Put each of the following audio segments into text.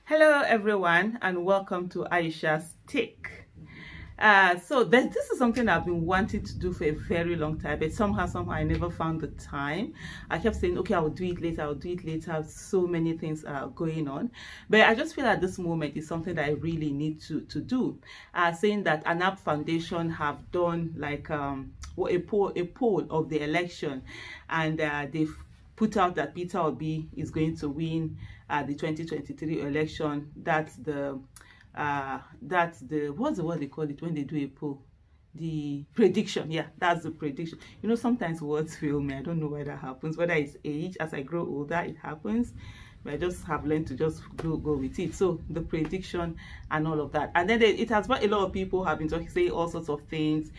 Hello everyone and welcome to Aisha's Take. So this is something I've been wanting to do for a very long time, but somehow I never found the time. I kept saying, okay, I'll do it later. So many things are going on, but I just feel at this moment is something that I really need to do. Saying that ANAP Foundation have done like a poll of the election, and they've put out that Peter Obi is going to win the 2023 election. That's the what's the word they call it when they do a poll? The prediction. Yeah, that's the prediction. You know, sometimes words fail me. I don't know why that happens, whether it's age. As I grow older, it happens. But I just have learned to just go with it. So the prediction and all of that, and then it has brought a lot of people have been talking, saying all sorts of things.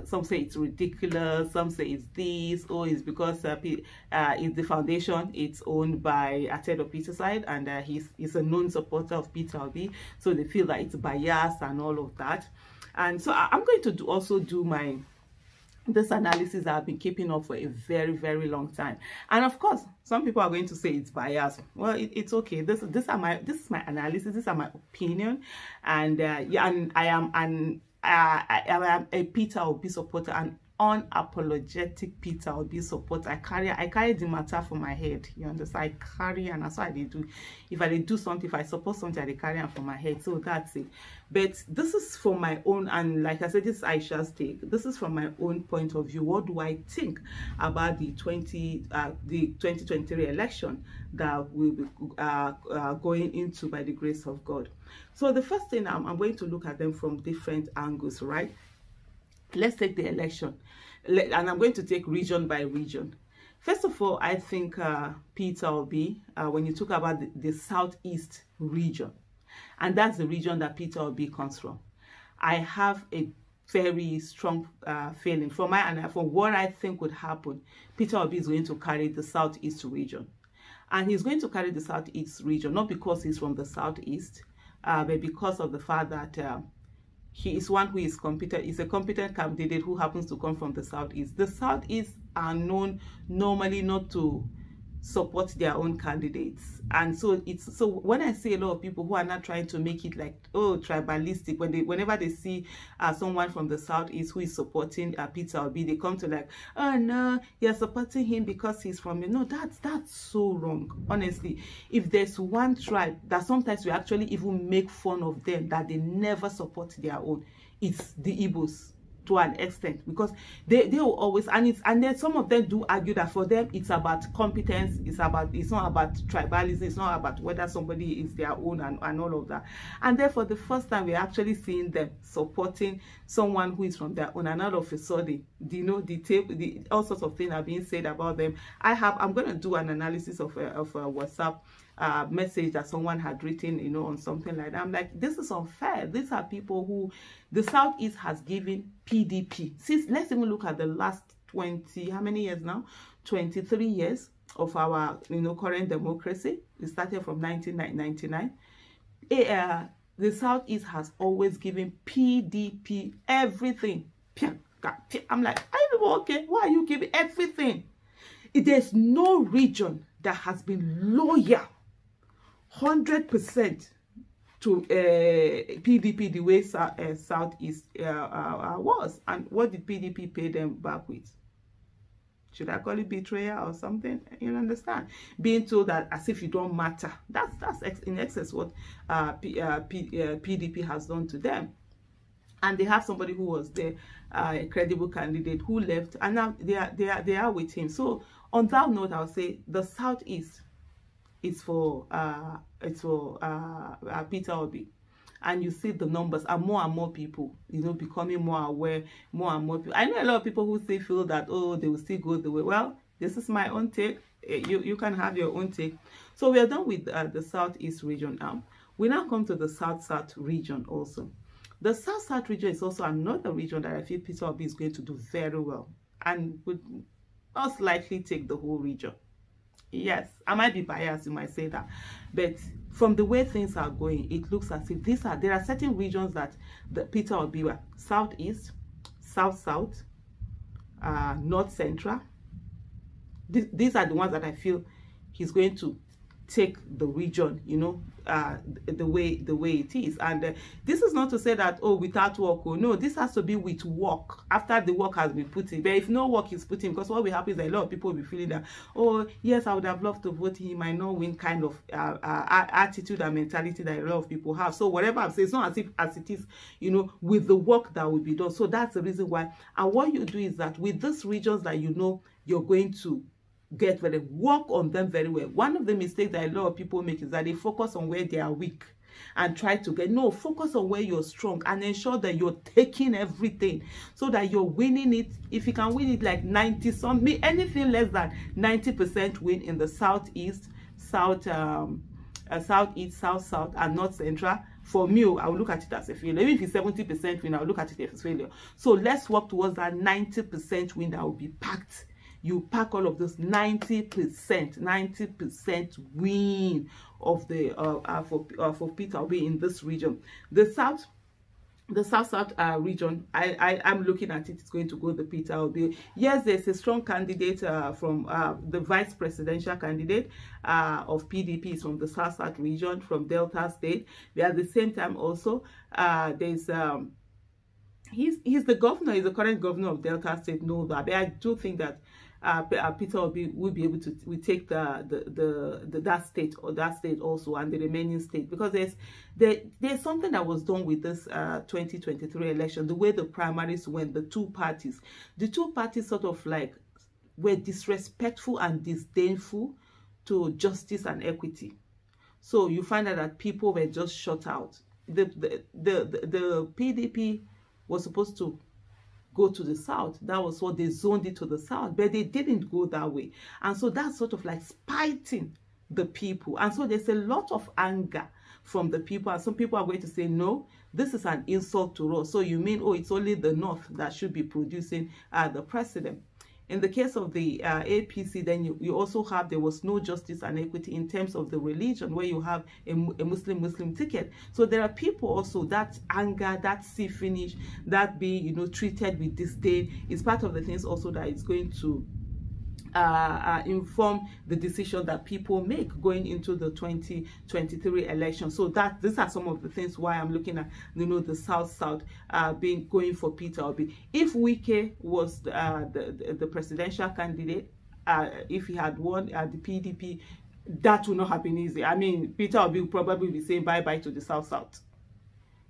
Some say it's ridiculous, some say it's this, or it's because it's the foundation, it's owned by Ted of Peter side, and he's a known supporter of Peter Obi, so they feel that it's biased and all of that. And so I'm going to also do this analysis that I've been keeping up for a very, very long time. And of course, some people are going to say it's biased. Well, it's okay. This is my analysis. These are my opinion, and yeah, and I am a Peter Obi supporter, and unapologetic Peter Obi supporter. I carry the matter for my head. You understand? I carry, and that's what I do. If I do something, if I support something, I carry it for my head. So that's it. But this is from my own, and like I said, this is Aisha's take. This is from my own point of view. What do I think about the 2023 election that we'll be going into by the grace of God? So the first thing, I'm going to look at them from different angles, right? Let's take the election, and I'm going to take region by region. First of all, I think Peter Obi, when you talk about the southeast region, and that's the region that Peter Obi comes from, I have a very strong feeling from what I think would happen. Peter Obi is going to carry the southeast region, and he's going to carry the southeast region not because he's from the southeast, but because of the fact that he is one who is competent. He's a competent candidate who happens to come from the southeast. The southeast are known normally not to support their own candidates, and so when I see a lot of people who are not trying to make it like, oh, tribalistic, whenever they see someone from the southeast who is supporting Peter Obi, they come to like, oh no, you're supporting him because he's from you. No, that's so wrong. Honestly, if there's one tribe that sometimes we actually even make fun of them, that they never support their own, it's the Igbos. To an extent, because they will always, and then some of them do argue that for them it's about competence, it's not about tribalism, it's not about whether somebody is their own and all of that. And then for the first time we're actually seeing them supporting someone who is from their own, and all of a sudden, you know, all sorts of things are being said about them. I'm going to do an analysis of a WhatsApp message that someone had written, you know, on something like that. I'm like, this is unfair. These are people who the Southeast has given PDP. Let's even look at the last 20, how many years now? 23 years of our, you know, current democracy. It started from 1999. The Southeast has always given PDP everything. I'm like, are you okay? Why are you giving everything? There's no region that has been loyal 100% to PDP the way Southeast was. And what did PDP pay them back with? Should I call it betrayal or something? You understand? Being told that as if you don't matter. That's in excess what PDP has done to them. And they have somebody who was there, a credible candidate who left, and now they are with him. So on that note, I'll say the Southeast is for Peter Obi, and you see the numbers, and more people, you know, becoming more aware, more and more people. I know a lot of people who still feel that, oh, they will still go the way. Well, this is my own take. You can have your own take. So we are done with the Southeast region now. We now come to the South region also. The South region is also another region that I feel Peter Obi is going to do very well, and would most likely take the whole region. Yes, I might be biased, you might say that, but from the way things are going, it looks as if there are certain regions that the Peter Obi were Southeast, South, North Central. These are the ones that I feel he's going to take the region, you know, the way it is. And this is not to say that, oh, without work, oh no, this has to be with work, after the work has been put in. But if no work is put in, because what will happen is that a lot of people will be feeling that, oh yes, I would have loved to vote, he might not win, kind of attitude and mentality that a lot of people have. So whatever I'm saying, it's not as if as it is, you know, with the work that will be done. So that's the reason why. And what you do is that with these regions that you know you're going to get very, work on them very well. One of the mistakes that a lot of people make is that they focus on where they are weak and try to get, no, focus on where you're strong and ensure that you're taking everything so that you're winning it. If you can win it like 90 something, anything less than 90% win in the southeast, southeast, south, and north central, for me, I will look at it as a failure. Even if it's 70% win, I will look at it as a failure. So let's work towards that 90% win that will be packed. You pack all of those 90% win of the for Peter Obi in this region. The south region, I'm looking at it, it's going to go the Peter Obi. Yes, there's a strong candidate from the vice presidential candidate of PDP is from the south region, from Delta State. But at the same time also, there's he's the governor, he's the current governor of Delta State, no, but I do think that Peter Obi will be able to take that state also, and the remaining state, because there's something that was done with this 2023 election, the way the primaries went. The two parties sort of like were disrespectful and disdainful to justice and equity. So you find out that people were just shut out. The PDP was supposed to go to the south. That was what they zoned it to the south, but they didn't go that way. And so that's sort of like spiting the people. And so there's a lot of anger from the people, and some people are going to say, no, this is an insult to us. So you mean, oh, it's only the north that should be producing the president. In the case of the APC, then you also have, there was no justice and equity in terms of the religion, where you have a Muslim ticket. So there are people also, that anger, that sea finish, that being, you know, treated with disdain is part of the things also that is going to inform the decision that people make going into the 2023 election. So that these are some of the things why I'm looking at, you know, the south going for Peter Obi. If Wike was the presidential candidate, if he had won the PDP, that would not have been easy. I mean, Peter Obi will probably be saying bye-bye to the south.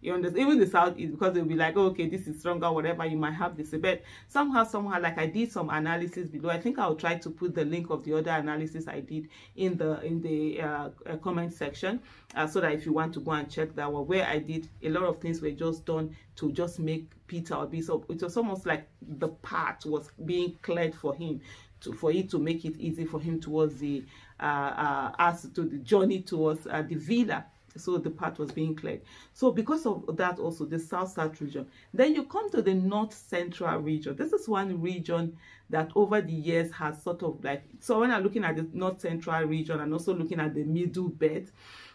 You understand? Even the south is, because they'll be like, oh, okay, this is stronger, whatever, you might have this. But somehow, like I did some analysis below. I think I'll try to put the link of the other analysis I did in the comment section, so that if you want to go and check that one, where I did a lot of things were just done to just make Peter Obi. So it was almost like the path was being cleared for him, for it to make it easy for him towards the the journey towards the villa. So the path was being cleared. So because of that also, the south region. Then you come to the north central region. This is one region that over the years has sort of like, so when I'm looking at the north central region and also looking at the middle belt,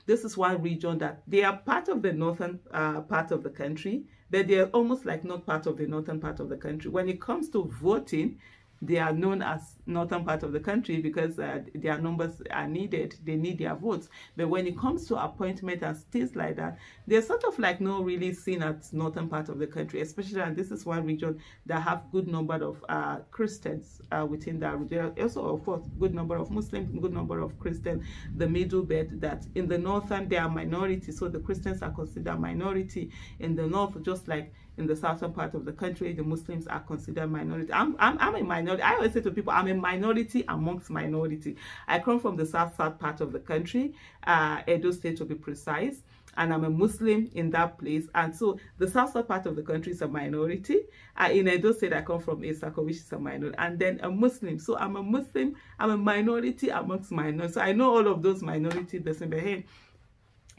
this is one region that they are part of the northern part of the country, but they are almost like not part of the northern part of the country. When it comes to voting, they are known as northern part of the country because their numbers are needed. They need their votes. But when it comes to appointment and things like that, they're sort of like not really seen as northern part of the country, especially, and this is one region that have good number of Christians within that region. There are also, of course, good number of Muslims, good number of Christians. The middle belt, that in the northern, they are minority, so the Christians are considered minority in the north, just like in the southern part of the country, the Muslims are considered minority. I'm a minority. I always say to people, I'm a minority amongst minority. I come from the south part of the country, Edo State to be precise, and I'm a Muslim in that place. And so the south part of the country is a minority. In Edo State, I come from Esako, which is a minority, and then a Muslim. So I'm a Muslim, I'm a minority amongst minorities. So I know all of those minorities, the same behavior.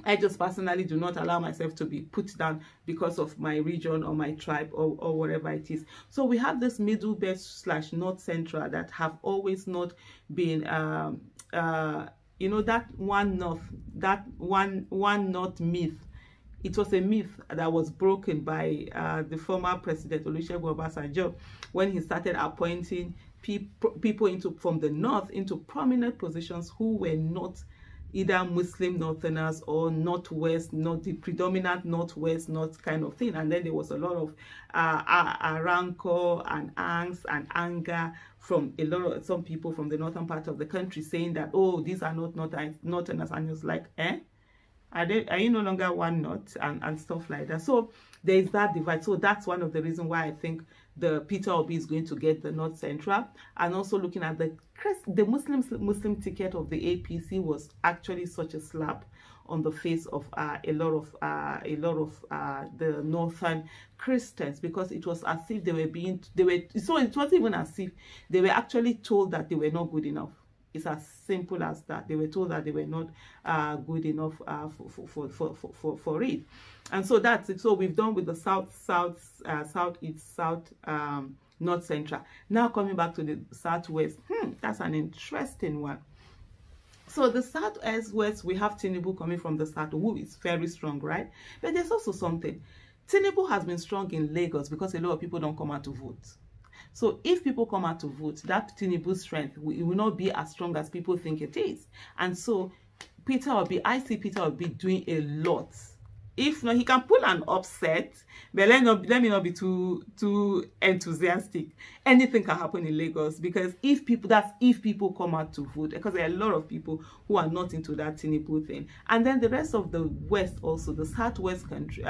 I just personally do not allow myself to be put down because of my region or my tribe or whatever it is. So we have this middle belt / north central that have always not been, you know, that one north myth. It was a myth that was broken by the former president Olusegun Obasanjo when he started appointing people from the north into prominent positions who were not either Muslim Northerners or Northwest, not the predominant Northwest, North kind of thing. And then there was a lot of rancor and angst and anger from a lot of some people from the northern part of the country saying that, oh, these are not Northerners. And it's like, are you no longer one North and stuff like that? So there is that divide. So that's one of the reasons why I think the Peter Obi is going to get the North Central. And also looking at the Muslim ticket of the APC was actually such a slap on the face of a lot of the northern Christians, because it was as if so it wasn't even as if they were actually told that they were not good enough. It's as simple as that. They were told that they were not good enough for it. And so that's it. So we've done with the southeast, north central. Now coming back to the southwest. That's an interesting one. So the southwest, we have Tinubu coming from the south, who is very strong, right? But there's also something. Tinubu has been strong in Lagos because a lot of people don't come out to vote. So if people come out to vote, that Tinubu strength will not be as strong as people think it is. And so I see Peter Obi doing a lot. If not, he can pull an upset, but let me not be too enthusiastic. Anything can happen in Lagos, because if people come out to vote, because there are a lot of people who are not into that Tinubu thing. And then the rest of the West also, the Southwest country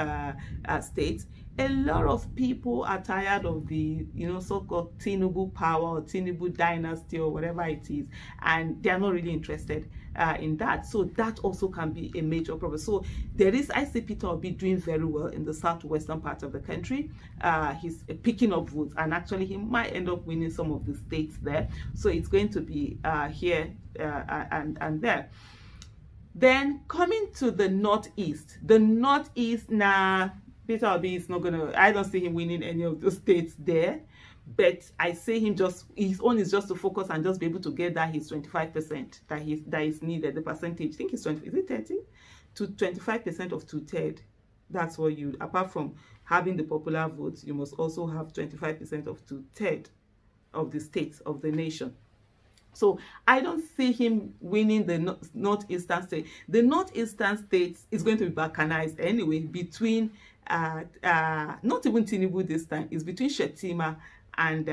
states, a lot of people are tired of the so-called Tinubu power or Tinubu dynasty or whatever it is, and they are not really interested in that. So that also can be a major problem. So I see Peter Obi doing very well in the southwestern part of the country. He's picking up votes, and actually he might end up winning some of the states there. So it's going to be here and there. Then coming to the northeast, Peter Obi is not gonna, I don't see him winning any of those states there, but I see him his own is just to focus and just be able to get that his 25% that is needed, the percentage. I think it's 20, is it 30 to 25% of 2/3? That's what you, apart from having the popular votes, you must also have 25% of 2/3 of the states of the nation. So I don't see him winning the northeastern state. The northeastern states is going to be balkanized anyway between not even Tinubu this time. It's between Shettima and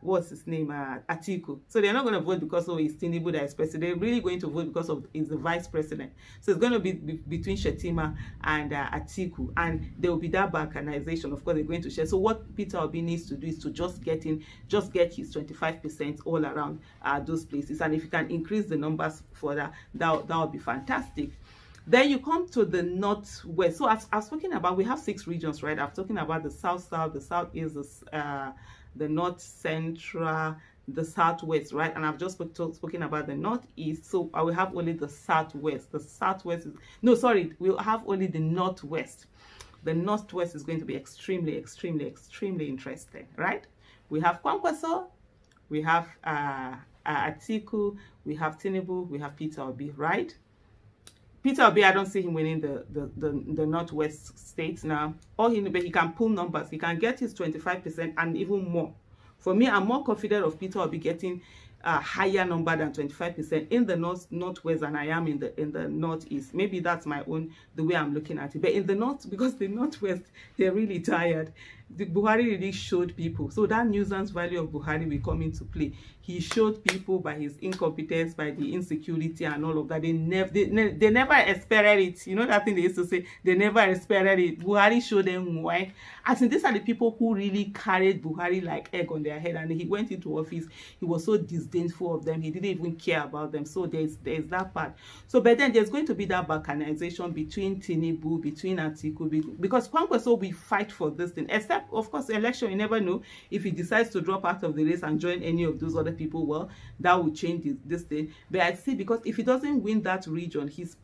what's his name, Atiku. So they're not going to vote because he's Tinubu that is president. They're really going to vote because he's the vice president. So it's going to be between Shettima and Atiku, and there will be that balkanization. Of course, they're going to share. So what Peter Obi needs to do is to just get his 25% all around those places. And if you can increase the numbers further, that would be fantastic. Then you come to the northwest. So as I've spoken about, we have 6 regions, right? I've talking about the south, the southeast, the north central, the southwest, right? And I've just spoken about the northeast. So I will have only the southwest. The southwest is, no, sorry, we'll have only the northwest. The northwest is going to be extremely, extremely, extremely interesting, right? We have Kwankwaso, we have Atiku, we have Tinubu, we have Peter Obi, right? Peter Obi, I don't see him winning the northwest states now. But he can pull numbers. He can get his 25% and even more. For me, I'm more confident of Peter Obi getting a higher number than 25% in the northwest than I am in the northeast. Maybe that's the way I'm looking at it. But in the north, because the northwest, they're really tired. Buhari really showed people. So that nuisance value of Buhari will come into play. He showed people by his incompetence, by the insecurity and all of that. They never expected it. You know that thing they used to say? They never expected it. Buhari showed them why. I think these are the people who really carried Buhari like egg on their head. And he went into office. He was so disdainful of them. He didn't even care about them. So there's that part. So but then there's going to be that balkanization between Tinubu, between Atiku, because Kwankwaso will fight for this thing. Except, of course, election, you never know. If he decides to drop out of the race and join any of those other people, well, that will change this thing. But I see, because if he doesn't win that region, it's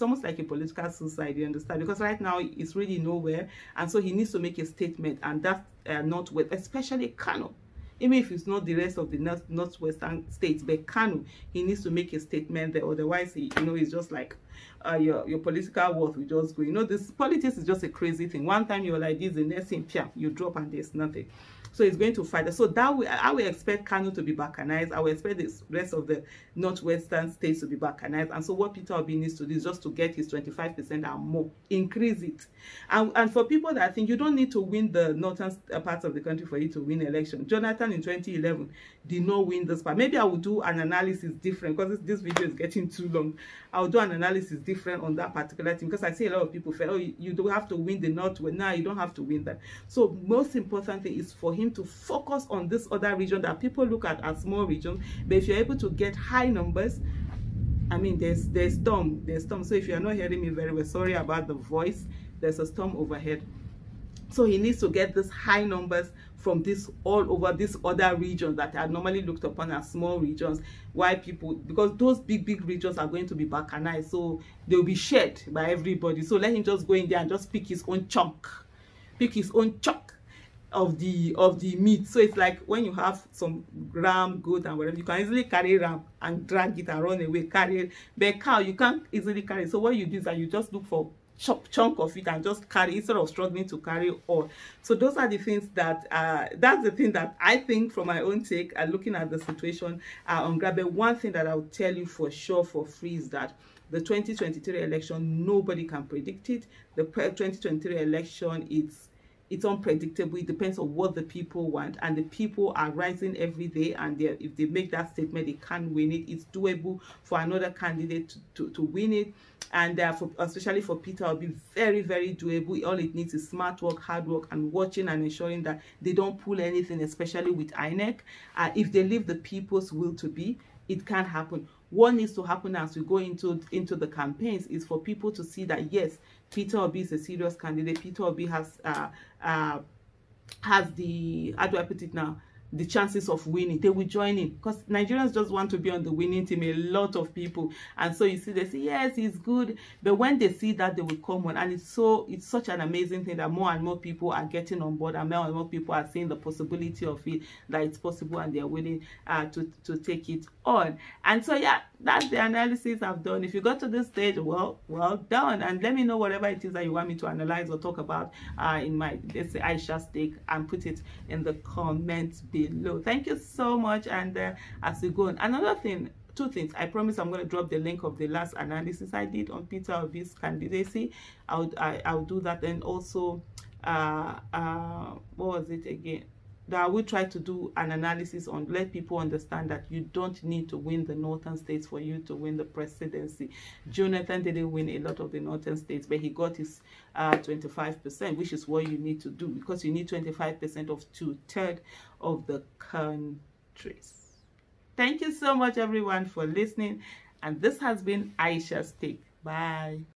almost like a political suicide, you understand? Because right now it's really nowhere, and so he needs to make a statement, and that's northwest, especially Kano. Even if it's not the rest of the northwestern states, but Kano, he needs to make a statement there. Otherwise, he's just like your political worth will just go. You know, this politics is just a crazy thing. One time you're like this, the next thing, you drop and there's nothing. So it's going to fight. So that way, I will expect Kano to be balkanized. I will expect the rest of the northwestern states to be balkanized. And so what Peter Obi needs to do is just to get his 25% and more, increase it. And for people that think you don't need to win the northern parts of the country for you to win election. Jonathan in 2011 did not win this part. Maybe I will do an analysis different because this video is getting too long. I'll do an analysis different on that particular thing because I see a lot of people feel, oh, you don't have to win the north. Well, no, you don't have to win that. So most important thing is for him to focus on this other region that people look at as small regions. But if you're able to get high numbers, I mean, there's storm. So if you're not hearing me very well, sorry about the voice. There's a storm overhead. So he needs to get these high numbers from this all over these other regions that are normally looked upon as small regions. Why people, because those big regions are going to be balkanized, so they'll be shared by everybody. So let him just go in there and just pick his own chunk, of the meat. So it's like when you have some ram, goat and whatever, you can easily carry ram and drag it and run away, carry it. But cow, you can't easily carry it. So what you do is that you just look for chunk of it and just carry instead of struggling to carry all. So those are the things that that's the thing that I think from my own take and looking at the situation on Grab. One thing that I'll tell you for sure for free is that the 2023 election, nobody can predict it. The 2023 election, it's unpredictable. It depends on what the people want, and the people are rising every day, and if they make that statement, they can't win it. It's doable for another candidate to win it, and especially for Peter Obi, very, very doable. All it needs is smart work, hard work, and watching and ensuring that they don't pull anything, especially with INEC. If they leave the people's will to be, it can happen. What needs to happen as we go into the campaigns is for people to see that yes, Peter Obi is a serious candidate. Peter Obi has the, how do I put it now, the chances of winning. They will join in because Nigerians just want to be on the winning team, a lot of people. And so you see, they say yes, he's good, but when they see that, they will come on. And it's such an amazing thing that more and more people are getting on board, and more people are seeing the possibility of it, that it's possible, and they're willing to take it on. And so yeah, that's the analysis I've done. If you got to this stage, well done, and let me know whatever it is that you want me to analyze or talk about in my, let's say, Aisha's take, and put it in the comments below. Thank you so much. And as we go on, another thing, two things. I promise I'm going to drop the link of the last analysis I did on Peter Obi's candidacy. I'll do that. And also what was it again, that I will try to do an analysis on, let people understand that you don't need to win the northern states for you to win the presidency. Jonathan didn't win a lot of the northern states, but he got his 25%, which is what you need to do, because you need 25% of 2/3 of the countries. Thank you so much, everyone, for listening. And this has been Aisha's Take. Bye.